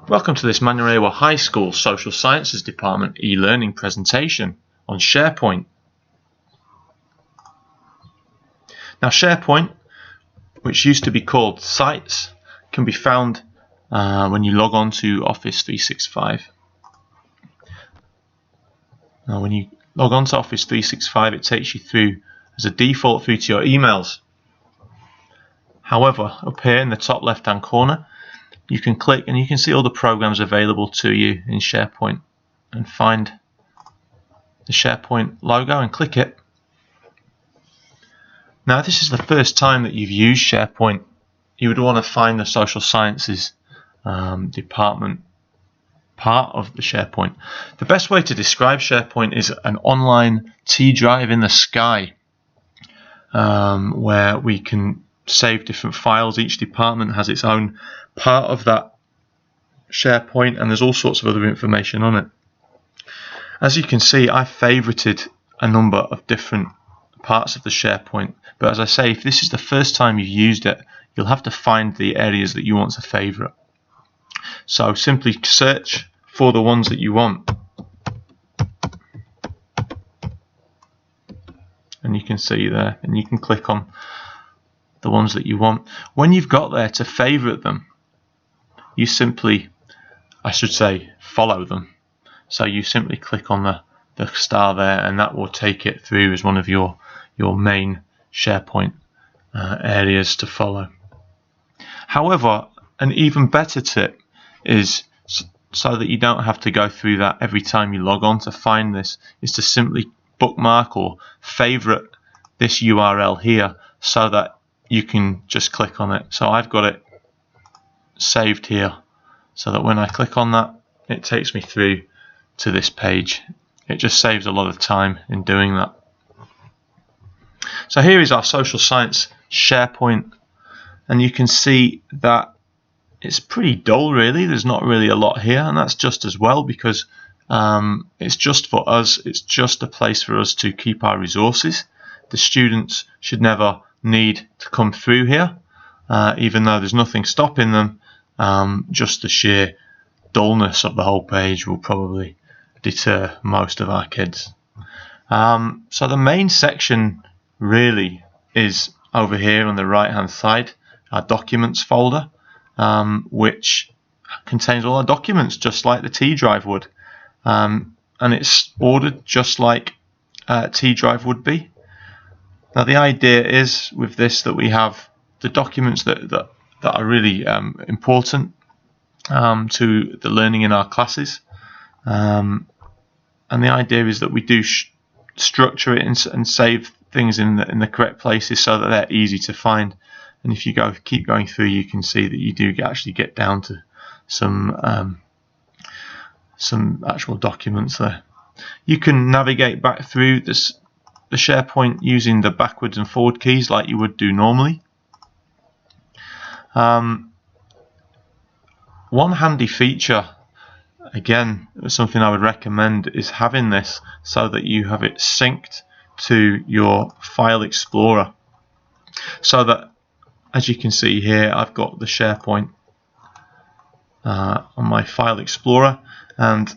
Welcome to this Manurewa High School Social Sciences Department e-learning presentation on SharePoint. Now SharePoint, which used to be called Sites, can be found when you log on to Office 365. Now when you log on to Office 365, it takes you through, as a default, through to your emails. However, up here in the top left hand corner, you can click and you can see all the programs available to you in SharePoint, and find the SharePoint logo and click it. Now, if this is the first time that you've used SharePoint, you would want to find the Social Sciences department part of the SharePoint. The best way to describe SharePoint is an online T drive in the sky, where we can save different files. Each department has its own part of that SharePoint, and there's all sorts of other information on it. As you can see, I've favorited a number of different parts of the SharePoint, but as I say, if this is the first time you've used it, you'll have to find the areas that you want to favorite. So simply search for the ones that you want, and you can see there, and you can click on the ones that you want. When you've got there, to favorite them, you simply, follow them. So you simply click on the star there, and that will take it through as one of your main SharePoint areas to follow. However, an even better tip is, so that you don't have to go through that every time you log on to find this, is to simply bookmark or favorite this URL here, so that you can just click on it. So I've got it saved here, so that when I click on that, it takes me through to this page. It just saves a lot of time in doing that. So here is our social science SharePoint, and you can see that it's pretty dull really. There's not really a lot here, and that's just as well, because it's just for us. It's just a place for us to keep our resources. The students should never need to come through here, even though there's nothing stopping them. Just the sheer dullness of the whole page will probably deter most of our kids. So the main section really is over here on the right hand side, our documents folder, which contains all our documents just like the T drive would, and it's ordered just like T drive would be. Now the idea is with this that we have the documents that are really important to the learning in our classes, and the idea is that we do structure it and save things in the correct places so that they're easy to find. And if you keep going through, you can see that you do actually get down to some actual documents there. You can navigate back through the SharePoint using the backwards and forward keys like you would do normally. One handy feature, again, something I would recommend, is having this so that you have it synced to your File Explorer, so that, as you can see here, I've got the SharePoint on my File Explorer, and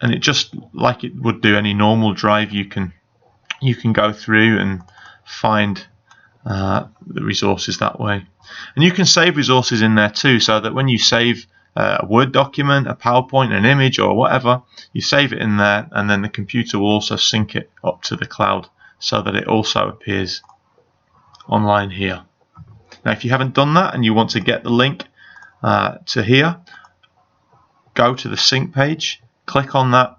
it just like it would do any normal drive, you can go through and find the resources that way. And you can save resources in there too, so that when you save a Word document, a PowerPoint, an image, or whatever, you save it in there, and then the computer will also sync it up to the cloud so that it also appears online here. Now if you haven't done that and you want to get the link to here, go to the sync page, click on that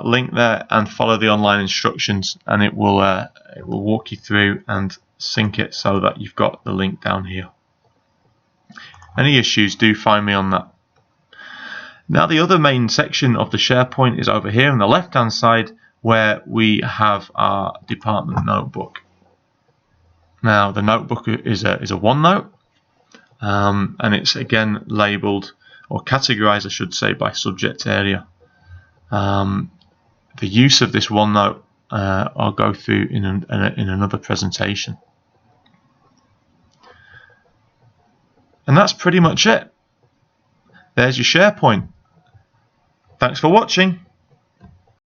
link there, and follow the online instructions, and it will walk you through and sync it so that you've got the link down here. Any issues, do find me on that. Now the other main section of the SharePoint is over here on the left hand side, where we have our department notebook. Now the notebook is a OneNote, and it's again labeled, or categorized I should say, by subject area. The use of this OneNote I'll go through in another presentation. And that's pretty much it. there's your SharePoint. Thanks for watching.